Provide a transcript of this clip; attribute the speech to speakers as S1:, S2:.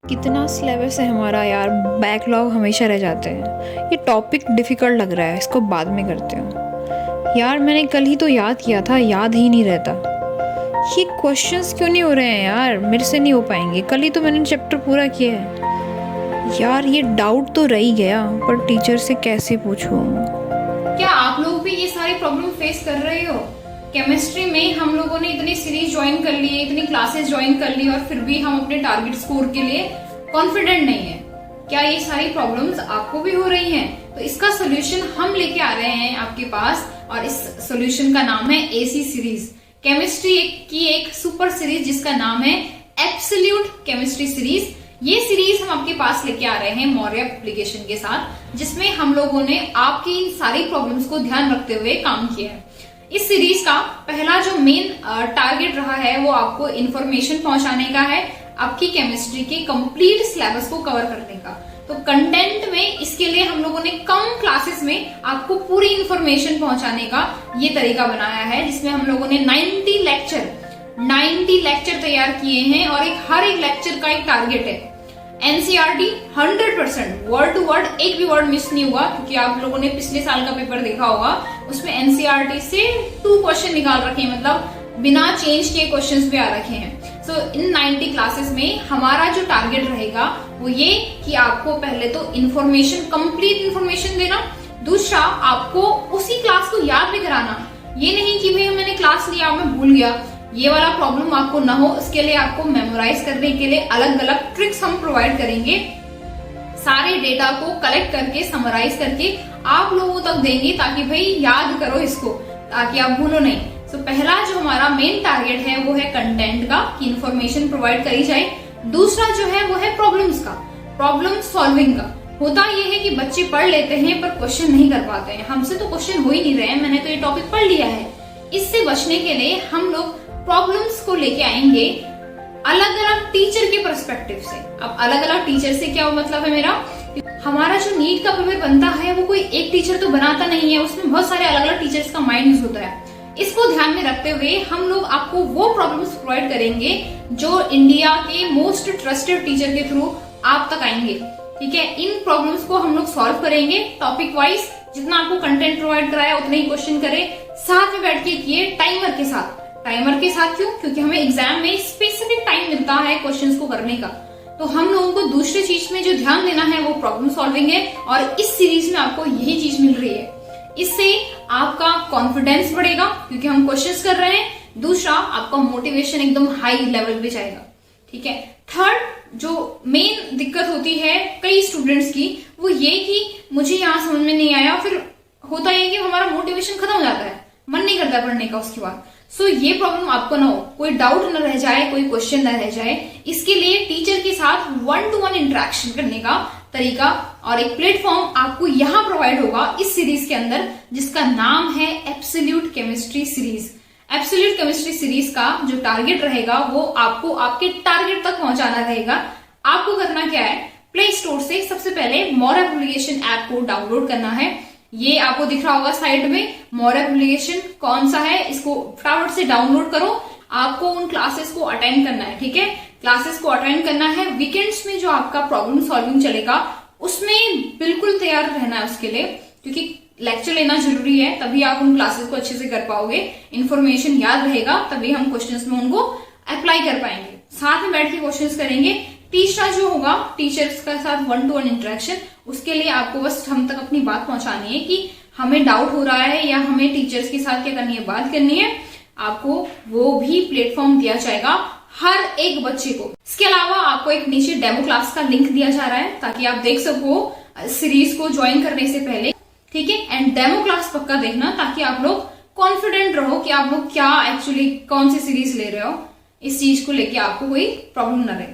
S1: कितना सिलेबस है हमारा यार, बैकलॉग हमेशा रह जाते हैं। ये टॉपिक डिफ़िकल्ट लग रहा है, इसको बाद में करते हो। यार मैंने कल ही तो याद किया था, याद ही नहीं रहता। ये क्वेश्चंस क्यों नहीं हो रहे हैं यार, मेरे से नहीं हो पाएंगे। कल ही तो मैंने चैप्टर पूरा किया है यार। ये डाउट तो रह ही गया, पर टीचर से कैसे पूछूं।
S2: क्या आप लोग भी ये सारी प्रॉब्लम फेस कर रहे हो? केमिस्ट्री में हम लोगों ने इतनी सीरीज ज्वाइन कर ली, इतनी क्लासेस ज्वाइन कर ली और फिर भी हम अपने टारगेट स्कोर के लिए कॉन्फिडेंट नहीं है। क्या ये सारी प्रॉब्लम्स आपको भी हो रही हैं? तो इसका सोल्यूशन हम लेके आ रहे हैं आपके पास, और इस सोल्यूशन का नाम है एसी सीरीज। केमिस्ट्री की एक सुपर सीरीज जिसका नाम है एब्सोल्यूट केमिस्ट्री सीरीज। ये सीरीज हम आपके पास लेके आ रहे हैं मौर्य एप्लीकेशन के साथ, जिसमें हम लोगों ने आपकी इन सारी प्रॉब्लम्स को ध्यान रखते हुए काम किया है। इस सीरीज का पहला जो मेन टारगेट रहा है वो आपको इंफॉर्मेशन पहुंचाने का है, आपकी केमिस्ट्री के कंप्लीट सिलेबस को कवर करने का। तो कंटेंट में इसके लिए हम लोगों ने कम क्लासेस में आपको पूरी इंफॉर्मेशन पहुंचाने का ये तरीका बनाया है, जिसमें हम लोगों ने 90 लेक्चर तैयार किए हैं और हर एक लेक्चर का एक टारगेट है। एनसीईआरटी 100% वर्ड टू वर्ड एक भी वर्ड मिस नहीं हुआ, क्योंकि आप लोगों ने पिछले साल का पेपर देखा होगा, उसमें एनसीईआरटी से 2 क्वेश्चन निकाल रखे हैं, मतलब बिना चेंज किए क्वेश्चंस भी आ रखे हैं। सो इन 90 क्लासेस में हमारा जो टारगेट रहेगा वो ये कि आपको पहले तो इन्फॉर्मेशन, कंप्लीट इन्फॉर्मेशन देना, दूसरा आपको उसी क्लास को याद भी कराना। ये नहीं कि भाई मैंने क्लास लिया मैं भूल गया, ये वाला प्रॉब्लम आपको ना हो। इसके लिए आपको मेमोराइज करने के लिए अलग अलग ट्रिक्स हम प्रोवाइड करेंगे। सारे डेटा को कलेक्ट करके समराइज करके आप लोगों तक देंगे, ताकि भाई याद करो इसको, ताकि आप भूलो नहीं। तो पहला जो हमारा मेन टारगेट है वो है कंटेंट का, कि इंफॉर्मेशन प्रोवाइड करी जाए। दूसरा जो है वो है प्रॉब्लम्स का, प्रॉब्लम सॉल्विंग का। होता ये है कि बच्चे पढ़ लेते हैं पर क्वेश्चन नहीं कर पाते हैं। हमसे तो क्वेश्चन हो ही नहीं रहे हैं, मैंने तो ये टॉपिक पढ़ लिया है। इससे बचने के लिए हम लोग प्रॉब्लम्स को लेके आएंगे अलग अलग टीचर के पर्सपेक्टिव से। अब अलग अलग टीचर से क्या मतलब है मेरा, हमारा जो नीट का पेपर बनता है वो कोई एक टीचर तो बनाता नहीं है, उसमें बहुत सारे अलग अलग टीचर्स का माइंड यूज होता है। इसको ध्यान में रखते हुए हम लोग आपको वो प्रॉब्लम्स प्रोवाइड करेंगे जो इंडिया के मोस्ट ट्रस्टेड टीचर के थ्रू आप तक आएंगे। ठीक है, इन प्रॉब्लम्स को हम लोग सॉल्व करेंगे टॉपिक वाइज। जितना आपको कंटेंट प्रोवाइड कराया उतने ही क्वेश्चन करें, साथ में बैठ के किए टाइमर के साथ। टाइमर के साथ क्यों? क्योंकि हमें एग्जाम में स्पेसिफिक टाइम मिलता है क्वेश्चंस को करने का। तो हम लोगों को दूसरी चीज में जो ध्यान देना है वो प्रॉब्लम सॉल्विंग है, और इस सीरीज में आपको यही चीज मिल रही है। इससे आपका कॉन्फिडेंस बढ़ेगा क्योंकि हम क्वेश्चंस कर रहे हैं। दूसरा, आपका मोटिवेशन एकदम हाई लेवल पे जाएगा। ठीक है। थर्ड जो मेन दिक्कत होती है कई स्टूडेंट्स की, वो ये कि मुझे यहाँ समझ में नहीं आया, फिर होता है कि हमारा मोटिवेशन खत्म हो जाता है, मन नहीं करता पढ़ने का उसके बाद। सो ये प्रॉब्लम आपको ना हो, कोई डाउट न रह जाए, कोई क्वेश्चन न रह जाए। इसके लिए टीचर के साथ 1-to-1 इंटरेक्शन करने का तरीका और एक प्लेटफॉर्म आपको यहाँ प्रोवाइड होगा इस सीरीज के अंदर, जिसका नाम है absolute chemistry series. Absolute chemistry series का जो टारगेट रहेगा वो आपको आपके टारगेट तक पहुंचाना रहेगा। आपको करना क्या है, प्ले स्टोर से सबसे पहले मौर्य एप्लीकेशन ऐप को डाउनलोड करना है। ये आपको दिख रहा होगा साइड में, मौर्य एप्लीकेशन कौन सा है, इसको फटाफट से डाउनलोड करो। आपको उन क्लासेस को अटेंड करना है। ठीक है, क्लासेस को अटेंड करना है। वीकेंड्स में जो आपका प्रॉब्लम सॉल्विंग चलेगा उसमें बिल्कुल तैयार रहना है उसके लिए, क्योंकि लेक्चर लेना जरूरी है, तभी आप उन क्लासेस को अच्छे से कर पाओगे। इन्फॉर्मेशन याद रहेगा तभी हम क्वेश्चंस में उनको अप्लाई कर पाएंगे। साथ में बैठ के क्वेश्चंस करेंगे। तीसरा जो होगा टीचर्स के साथ 1-to-1 इंटरेक्शन। उसके लिए आपको बस हम तक अपनी बात पहुंचानी है कि हमें डाउट हो रहा है या हमें टीचर्स के साथ क्या करनी है, बात करनी है। आपको वो भी प्लेटफॉर्म दिया जाएगा हर एक बच्चे को। इसके अलावा आपको एक नीचे डेमो क्लास का लिंक दिया जा रहा है, ताकि आप देख सको सीरीज को ज्वाइन करने से पहले। ठीक है, एंड डेमो क्लास पक्का देखना, ताकि आप लोग कॉन्फिडेंट रहो कि आप लोग क्या एक्चुअली कौन सी सीरीज ले रहे हो। इस चीज को लेके आपको कोई प्रॉब्लम ना रहे।